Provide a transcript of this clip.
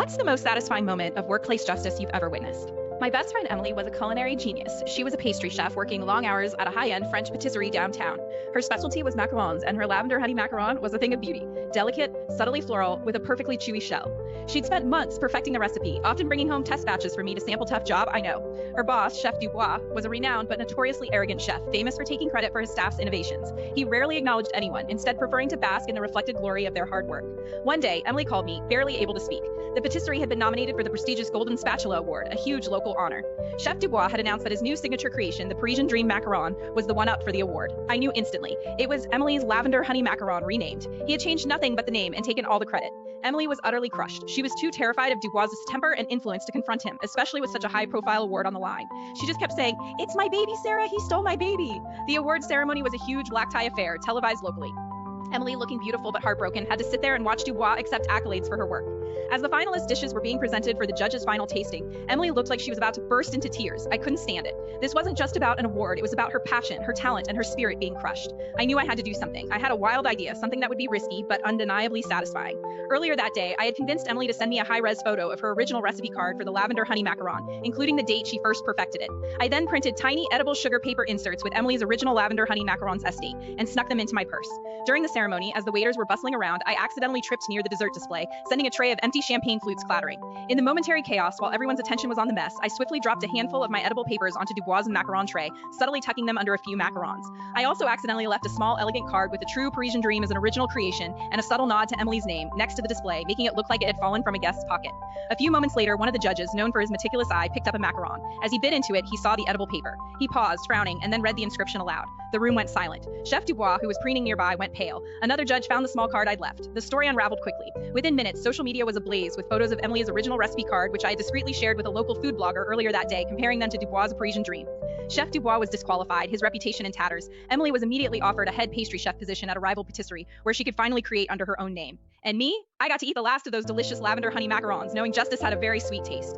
What's the most satisfying moment of workplace justice you've ever witnessed? My best friend Emily was a culinary genius. She was a pastry chef working long hours at a high-end French patisserie downtown. Her specialty was macarons, and her lavender honey macaron was a thing of beauty. Delicate, subtly floral, with a perfectly chewy shell. She'd spent months perfecting the recipe, often bringing home test batches for me to sample. Tough job, I know. Her boss, Chef Dubois, was a renowned but notoriously arrogant chef, famous for taking credit for his staff's innovations. He rarely acknowledged anyone, instead preferring to bask in the reflected glory of their hard work. One day, Emily called me, barely able to speak. The patisserie had been nominated for the prestigious Golden Spatula Award, a huge local honor. Chef Dubois had announced that his new signature creation, the Parisian Dream Macaron, was the one up for the award. I knew instantly. It was Emily's Lavender Honey Macaron renamed. He had changed nothing but the name and taken all the credit. Emily was utterly crushed. She was too terrified of Dubois' temper and influence to confront him, especially with such a high-profile award on the line. She just kept saying, "It's my baby, Sarah, he stole my baby." The award ceremony was a huge black tie affair, televised locally. Emily, looking beautiful but heartbroken, had to sit there and watch Dubois accept accolades for her work. As the finalist dishes were being presented for the judges' final tasting, Emily looked like she was about to burst into tears. I couldn't stand it. This wasn't just about an award, it was about her passion, her talent, and her spirit being crushed. I knew I had to do something. I had a wild idea, something that would be risky, but undeniably satisfying. Earlier that day, I had convinced Emily to send me a high-res photo of her original recipe card for the lavender honey macaron, including the date she first perfected it. I then printed tiny edible sugar paper inserts with Emily's original lavender honey macaron's estate, and snuck them into my purse. During the ceremony, as the waiters were bustling around, I accidentally tripped near the dessert display, sending a tray of empty champagne flutes clattering. In the momentary chaos, while everyone's attention was on the mess, I swiftly dropped a handful of my edible papers onto Dubois' macaron tray, subtly tucking them under a few macarons. I also accidentally left a small, elegant card with the true Parisian Dream as an original creation and a subtle nod to Emily's name next to the display, making it look like it had fallen from a guest's pocket. A few moments later, one of the judges, known for his meticulous eye, picked up a macaron. As he bit into it, he saw the edible paper. He paused, frowning, and then read the inscription aloud. The room went silent. Chef Dubois, who was preening nearby, went pale. Another judge found the small card I'd left. The story unraveled quickly. Within minutes, social media was ablaze with photos of Emily's original recipe card, which I had discreetly shared with a local food blogger earlier that day, comparing them to Dubois' Parisian Dream. Chef Dubois was disqualified, his reputation in tatters. Emily was immediately offered a head pastry chef position at a rival patisserie, where she could finally create under her own name. And me? I got to eat the last of those delicious lavender honey macarons, knowing justice had a very sweet taste.